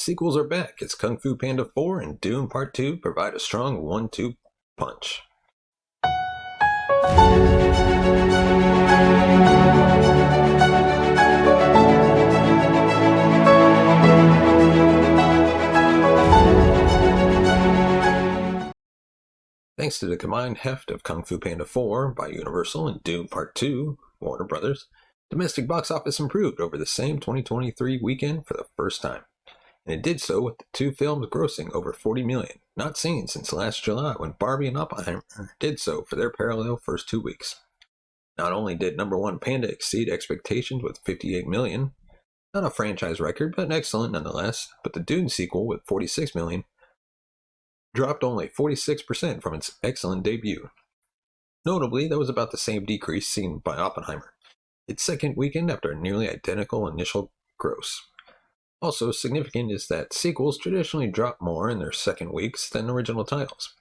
Sequels are back as Kung Fu Panda 4 and Dune Part 2 provide a strong 1-2 punch. Thanks to the combined heft of Kung Fu Panda 4 by Universal and Dune Part 2, Warner Brothers, domestic box office improved over the same 2023 weekend for the first time. And it did so with the two films grossing over $40 million, not seen since last July when Barbie and Oppenheimer did so for their parallel first 2 weeks. Not only did number one Panda exceed expectations with $58 million, not a franchise record, but excellent nonetheless, but the Dune sequel with $46 million dropped only 46% from its excellent debut. Notably, that was about the same decrease seen by Oppenheimer, its second weekend after a nearly identical initial gross. Also significant is that sequels traditionally drop more in their second weeks than original titles.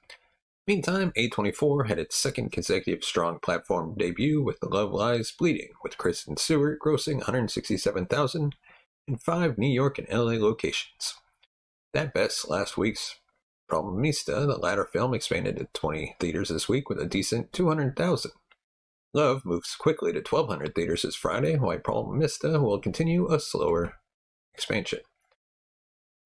Meantime, A24 had its second consecutive strong platform debut with The Love Lies Bleeding, with Kristen Stewart grossing $167,000 in 5 New York and LA locations. That bests last week's Problemista, the latter film expanded to 20 theaters this week with a decent $200,000. Love moves quickly to 1,200 theaters this Friday, while Problemista will continue a slower expansion.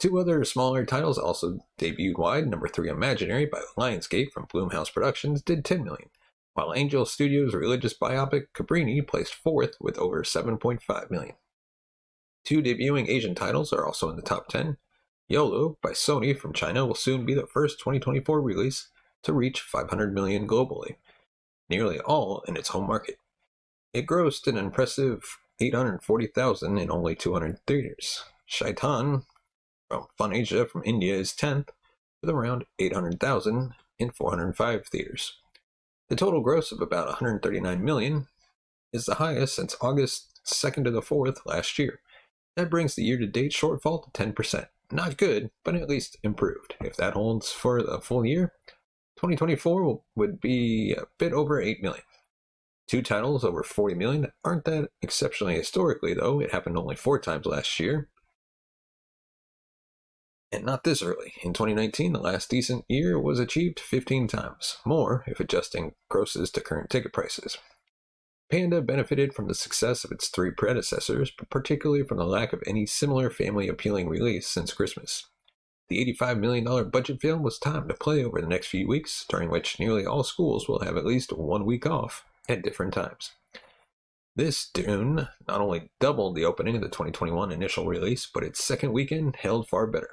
2 other smaller titles also debuted wide. Number 3 Imaginary by Lionsgate from Blumhouse Productions did $10 million, while Angel Studios' religious biopic Cabrini placed 4th with over $7.5 million. 2 debuting Asian titles are also in the top 10. YOLO by Sony from China will soon be the first 2024 release to reach $500 million globally, nearly all in its home market. It grossed an impressive $840,000 in only 200 theaters. Shaitan from Fun Asia from India is 10th, with around $800,000 in 405 theaters. The total gross of about $139 million is the highest since August 2nd to the 4th last year. That brings the year-to-date shortfall to 10%. Not good, but at least improved. If that holds for the full year, 2024 would be a bit over $8 million. 2 titles over $40 million aren't that exceptionally historically, though. It happened only 4 times last year. And not this early. In 2019, the last decent year was achieved 15 times, more if adjusting grosses to current ticket prices. Panda benefited from the success of its 3 predecessors, but particularly from the lack of any similar family-appealing release since Christmas. The $85 million budget film was timed to play over the next few weeks, during which nearly all schools will have at least 1 week off at different times. This Dune not only doubled the opening of the 2021 initial release, but its second weekend held far better.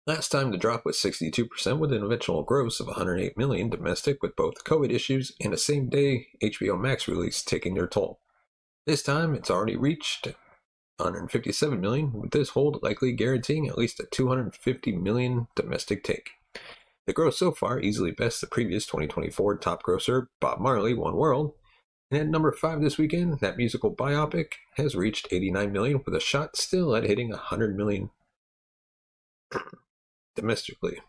Last time the drop was 62% with an eventual gross of $108 million domestic, with both COVID issues and a same-day HBO Max release taking their toll. This time it's already reached $157 million, with this hold likely guaranteeing at least a $250 million domestic take. The gross so far easily bests the previous 2024 top grosser, Bob Marley, One World, and at number 5 this weekend, that musical biopic has reached $89 million, with a shot still at hitting $100 million domestically.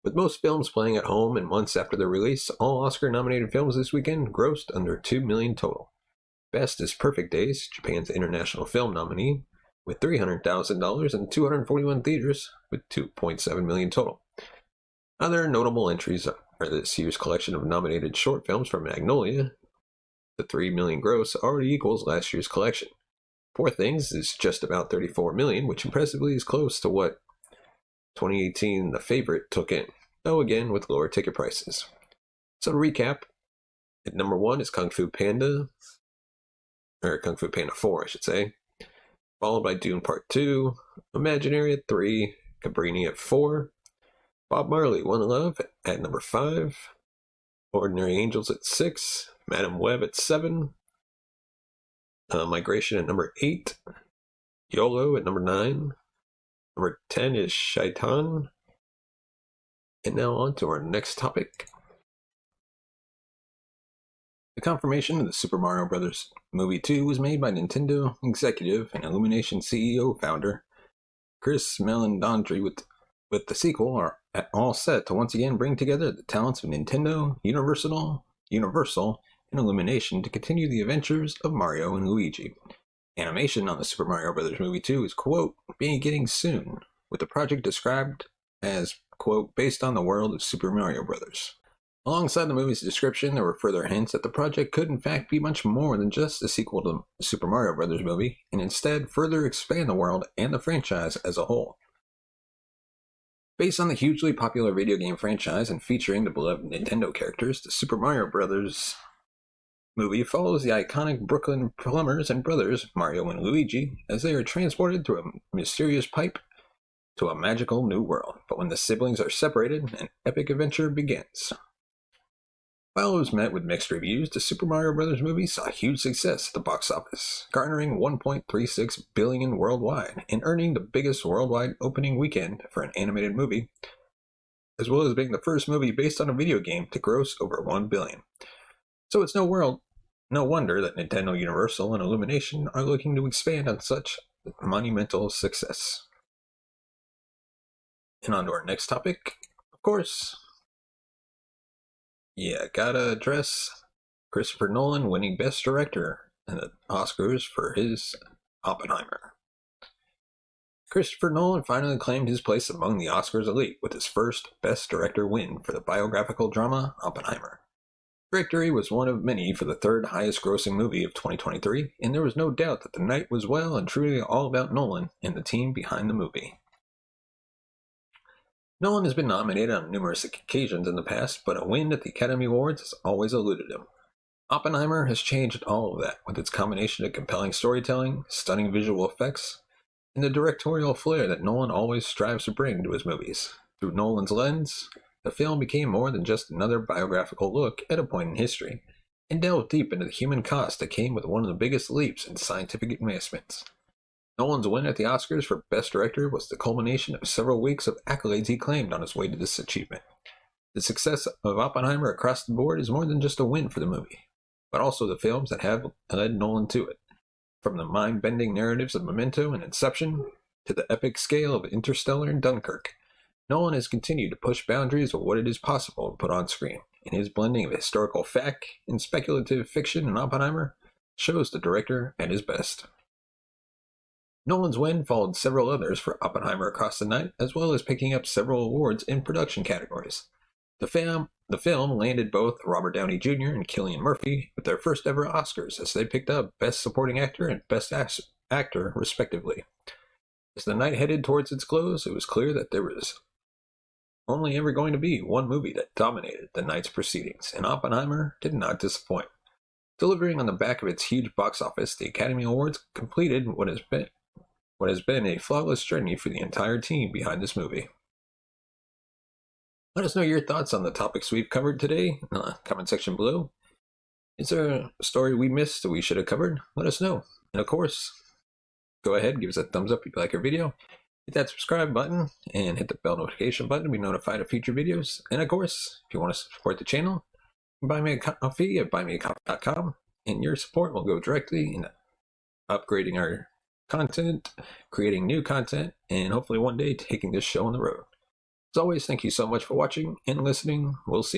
With most films playing at home and months after their release, all Oscar-nominated films this weekend grossed under $2 million total. Best is Perfect Days, Japan's international film nominee, with $300,000 in 241 theaters, with $2.7 million total. Other notable entries are this year's collection of nominated short films from Magnolia. The $3 million gross already equals last year's collection. Poor Things is just about $34 million, which impressively is close to what 2018 The Favorite took in, though again with lower ticket prices. So to recap, at number 1 is Kung Fu Panda 4, I should say, followed by Dune Part 2, Imaginary at 3, Cabrini at 4, Bob Marley, One Love at number 5, Ordinary Angels at 6, Madame Web at 7, Migration at number 8, YOLO at number 9, number 10 is Shaitan, and now on to our next topic. The confirmation of the Super Mario Bros. Movie 2 was made by Nintendo executive and Illumination CEO founder Chris Meledandri, with the sequel are all set to once again bring together the talents of Nintendo, Universal, and Illumination to continue the adventures of Mario and Luigi. Animation on the Super Mario Bros. Movie 2 is, quote, beginning soon, with the project described as, quote, based on the world of Super Mario Bros. Alongside the movie's description, there were further hints that the project could in fact be much more than just a sequel to the Super Mario Bros. Movie, and instead further expand the world and the franchise as a whole. Based on the hugely popular video game franchise and featuring the beloved Nintendo characters, the Super Mario Bros. Movie follows the iconic Brooklyn plumbers and brothers, Mario and Luigi, as they are transported through a mysterious pipe to a magical new world. But when the siblings are separated, an epic adventure begins. While it was met with mixed reviews, the Super Mario Bros. Movie saw huge success at the box office, garnering $1.36 billion worldwide and earning the biggest worldwide opening weekend for an animated movie, as well as being the first movie based on a video game to gross over $1 billion. So it's no wonder that Nintendo, Universal, and Illumination are looking to expand on such monumental success. And on to our next topic, of course. Yeah, gotta address Christopher Nolan winning Best Director in the Oscars for his Oppenheimer. Christopher Nolan finally claimed his place among the Oscars elite with his first Best Director win for the biographical drama Oppenheimer. Victory was one of many for the third highest grossing movie of 2023, and there was no doubt that the night was well and truly all about Nolan and the team behind the movie. Nolan has been nominated on numerous occasions in the past, but a win at the Academy Awards has always eluded him. Oppenheimer has changed all of that, with its combination of compelling storytelling, stunning visual effects, and the directorial flair that Nolan always strives to bring to his movies. Through Nolan's lens, the film became more than just another biographical look at a point in history, and delved deep into the human cost that came with one of the biggest leaps in scientific advancements. Nolan's win at the Oscars for Best Director was the culmination of several weeks of accolades he claimed on his way to this achievement. The success of Oppenheimer across the board is more than just a win for the movie, but also the films that have led Nolan to it. From the mind-bending narratives of Memento and Inception, to the epic scale of Interstellar and Dunkirk, Nolan has continued to push boundaries of what it is possible to put on screen, and his blending of historical fact and speculative fiction in Oppenheimer shows the director at his best. Nolan's win followed several others for Oppenheimer across the night, as well as picking up several awards in production categories. The film landed both Robert Downey Jr. and Cillian Murphy with their first ever Oscars, as they picked up Best Supporting Actor and Best Actor, respectively. As the night headed towards its close, it was clear that there was only ever going to be one movie that dominated the night's proceedings, and Oppenheimer did not disappoint. Delivering on the back of its huge box office, the Academy Awards completed what has been a flawless journey for the entire team behind this movie. Let us know your thoughts on the topics we've covered today in the comment section below. Is there a story we missed that we should have covered? Let us know. And of course, go ahead, give us a thumbs up if you like our video. Hit that subscribe button and hit the bell notification button to be notified of future videos. And of course, if you want to support the channel, buy me a coffee at buymeacoffee.com, and your support will go directly into upgrading our content, creating new content, and hopefully one day taking this show on the road. As always, thank you so much for watching and listening. We'll see you.